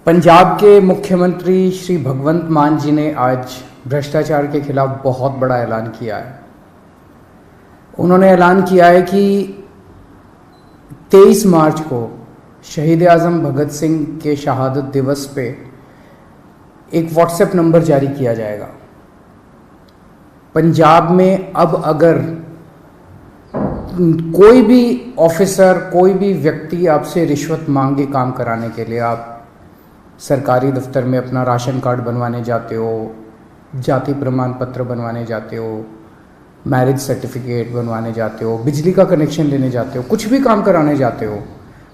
पंजाब के मुख्यमंत्री श्री भगवंत मान जी ने आज भ्रष्टाचार के खिलाफ बहुत बड़ा ऐलान किया है। उन्होंने ऐलान किया है कि 23 मार्च को शहीद आज़म भगत सिंह के शहादत दिवस पे एक व्हाट्सएप नंबर जारी किया जाएगा। पंजाब में अब अगर कोई भी ऑफिसर, कोई भी व्यक्ति आपसे रिश्वत मांगे काम कराने के लिए, आप सरकारी दफ्तर में अपना राशन कार्ड बनवाने जाते हो, जाति प्रमाण पत्र बनवाने जाते हो, मैरिज सर्टिफिकेट बनवाने जाते हो, बिजली का कनेक्शन लेने जाते हो, कुछ भी काम कराने जाते हो,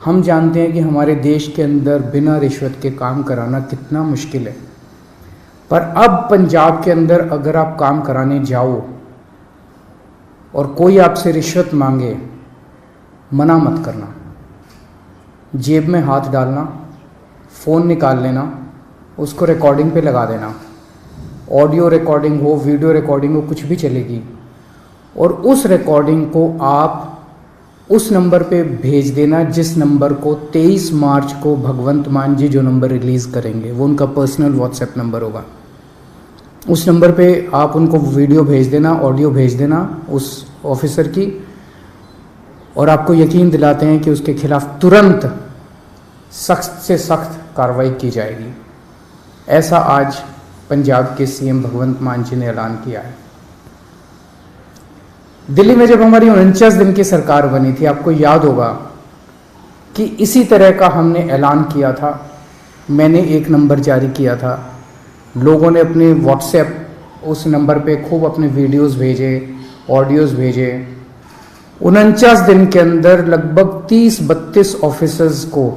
हम जानते हैं कि हमारे देश के अंदर बिना रिश्वत के काम कराना कितना मुश्किल है। पर अब पंजाब के अंदर अगर आप काम कराने जाओ और कोई आपसे रिश्वत मांगे, मना मत करना। जेब में हाथ डालना, फ़ोन निकाल लेना, उसको रिकॉर्डिंग पे लगा देना। ऑडियो रिकॉर्डिंग हो, वीडियो रिकॉर्डिंग हो, कुछ भी चलेगी। और उस रिकॉर्डिंग को आप उस नंबर पे भेज देना जिस नंबर को 23 मार्च को भगवंत मान जी जो नंबर रिलीज़ करेंगे, वो उनका पर्सनल व्हाट्सएप नंबर होगा। उस नंबर पे आप उनको वीडियो भेज देना, ऑडियो भेज देना उस ऑफिसर की, और आपको यकीन दिलाते हैं कि उसके खिलाफ तुरंत सख्त से सख्त कार्रवाई की जाएगी। ऐसा आज पंजाब के सीएम भगवंत मान जी ने ऐलान किया है। दिल्ली में जब हमारी 49 दिन की सरकार बनी थी, आपको याद होगा कि इसी तरह का हमने ऐलान किया था। मैंने एक नंबर जारी किया था, लोगों ने अपने व्हाट्सएप उस नंबर पे खूब अपने वीडियोस भेजे, ऑडियोज भेजे। 49 दिन के अंदर लगभग 30-32 ऑफिसर्स को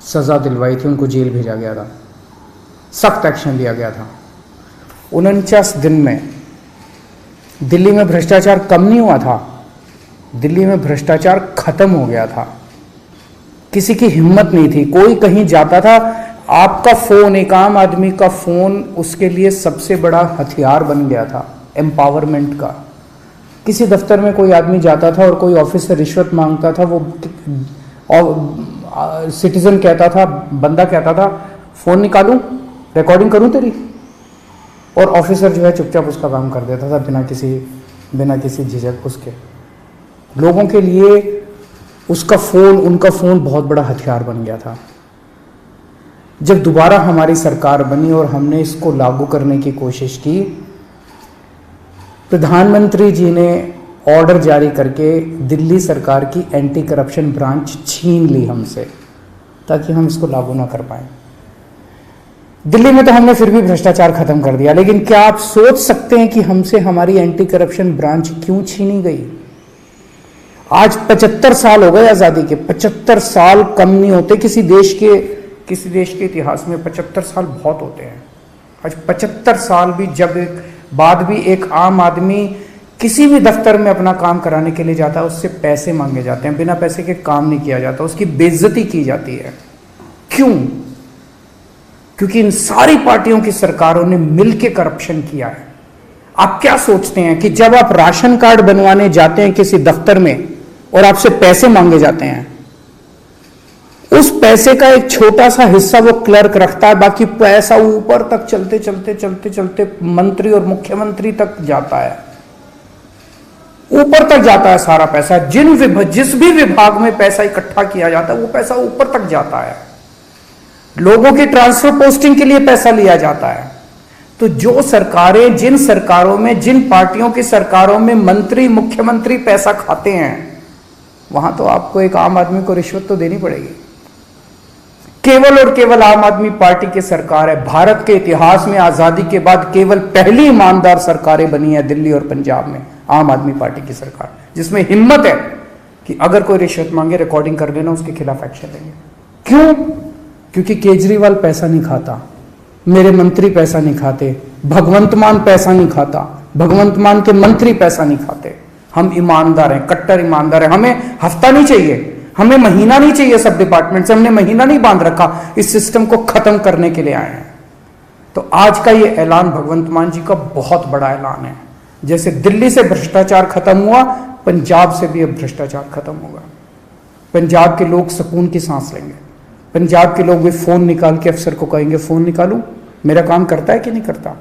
सज़ा दिलवाई थी, उनको जेल भेजा गया था, सख्त एक्शन लिया गया था। 49 दिन में दिल्ली में भ्रष्टाचार कम नहीं हुआ था, दिल्ली में भ्रष्टाचार खत्म हो गया था। किसी की हिम्मत नहीं थी, कोई कहीं जाता था, आपका फोन, एक आम आदमी का फोन उसके लिए सबसे बड़ा हथियार बन गया था एम्पावरमेंट का। किसी दफ्तर में कोई आदमी जाता था और कोई ऑफिसर रिश्वत मांगता था, वो सिटीजन कहता था, बंदा कहता था, फोन निकालूं, रिकॉर्डिंग करूं तेरी, और ऑफिसर जो है चुपचाप उसका काम कर देता था बिना किसी झिझक उसके। लोगों के लिए उसका फोन, उनका फोन बहुत बड़ा हथियार बन गया था। जब दोबारा हमारी सरकार बनी और हमने इसको लागू करने की कोशिश की, प्रधानमंत्री जी ने ऑर्डर जारी करके दिल्ली सरकार की एंटी करप्शन ब्रांच छीन ली हमसे, ताकि हम इसको लागू ना कर पाए। दिल्ली में तो हमने फिर भी भ्रष्टाचार खत्म कर दिया, लेकिन क्या आप सोच सकते हैं कि हमसे हमारी एंटी करप्शन ब्रांच क्यों छीनी गई? आज 75 साल हो गए आजादी के। 75 साल कम नहीं होते किसी देश के इतिहास में। 75 साल बहुत होते हैं। आज 75 साल भी बाद भी एक आम आदमी किसी भी दफ्तर में अपना काम कराने के लिए जाता है, उससे पैसे मांगे जाते हैं, बिना पैसे के काम नहीं किया जाता, उसकी बेइज्जती की जाती है। क्यों? क्योंकि इन सारी पार्टियों की सरकारों ने मिलकर करप्शन किया है। आप क्या सोचते हैं कि जब आप राशन कार्ड बनवाने जाते हैं किसी दफ्तर में और आपसे पैसे मांगे जाते हैं, उस पैसे का एक छोटा सा हिस्सा वो क्लर्क रखता है, बाकी पैसा ऊपर तक चलते मंत्री और मुख्यमंत्री तक जाता है, ऊपर तक जाता है सारा पैसा। जिस भी विभाग में पैसा इकट्ठा किया जाता है वो पैसा ऊपर तक जाता है। लोगों की ट्रांसफर पोस्टिंग के लिए पैसा लिया जाता है। तो जो सरकारें, जिन सरकारों में, जिन पार्टियों की सरकारों में मंत्री, मुख्यमंत्री पैसा खाते हैं, वहां तो आपको एक आम आदमी को रिश्वत तो देनी पड़ेगी। केवल और केवल आम आदमी पार्टी की सरकार है। भारत के इतिहास में आजादी के बाद केवल पहली ईमानदार सरकारें बनी है दिल्ली और पंजाब में, आम आदमी पार्टी की सरकार, जिसमें हिम्मत है कि अगर कोई रिश्वत मांगे, रिकॉर्डिंग कर लेना, उसके खिलाफ एक्शन लेंगे। क्यों? क्योंकि केजरीवाल पैसा नहीं खाता, मेरे मंत्री पैसा नहीं खाते, भगवंत मान पैसा नहीं खाता, भगवंत मान के मंत्री पैसा नहीं खाते। हम ईमानदार हैं, कट्टर ईमानदार हैं। हमें हफ्ता नहीं चाहिए, हमें महीना नहीं चाहिए। सब डिपार्टमेंट से हमने महीना नहीं बांध रखा, इस सिस्टम को खत्म करने के लिए आए हैं। तो आज का ये ऐलान भगवंत मान जी का बहुत बड़ा ऐलान है। जैसे दिल्ली से भ्रष्टाचार खत्म हुआ, पंजाब से भी अब भ्रष्टाचार खत्म होगा। पंजाब के लोग सुकून की सांस लेंगे, पंजाब के लोग भी फ़ोन निकाल के अफसर को कहेंगे फ़ोन निकालूं, मेरा काम करता है कि नहीं करता।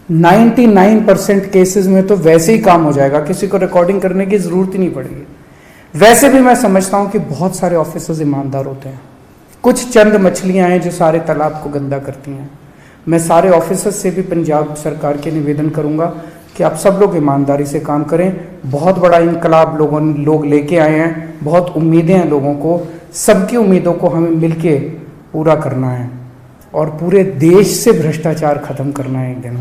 99% केसेस में तो वैसे ही काम हो जाएगा, किसी को रिकॉर्डिंग करने की ज़रूरत ही नहीं पड़ेगी। वैसे भी मैं समझता हूं कि बहुत सारे ऑफिसर्स ईमानदार होते हैं, कुछ चंद मछलियां हैं जो सारे तालाब को गंदा करती हैं। मैं सारे ऑफिसर्स से भी पंजाब सरकार के निवेदन करूंगा कि आप सब लोग ईमानदारी से काम करें। बहुत बड़ा इनकलाब लोग लेके आए हैं, बहुत उम्मीदें हैं लोगों को, सबकी उम्मीदों को हमें मिलके पूरा करना है और पूरे देश से भ्रष्टाचार खत्म करना है। एक दिन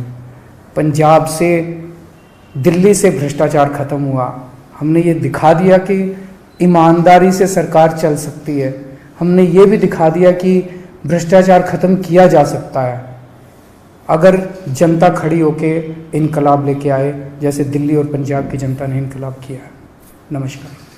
पंजाब से, दिल्ली से भ्रष्टाचार खत्म हुआ, हमने ये दिखा दिया कि ईमानदारी से सरकार चल सकती है, हमने ये भी दिखा दिया कि भ्रष्टाचार खत्म किया जा सकता है अगर जनता खड़ी होके इनकलाब लेके आए, जैसे दिल्ली और पंजाब की जनता ने इनकलाब किया है। नमस्कार।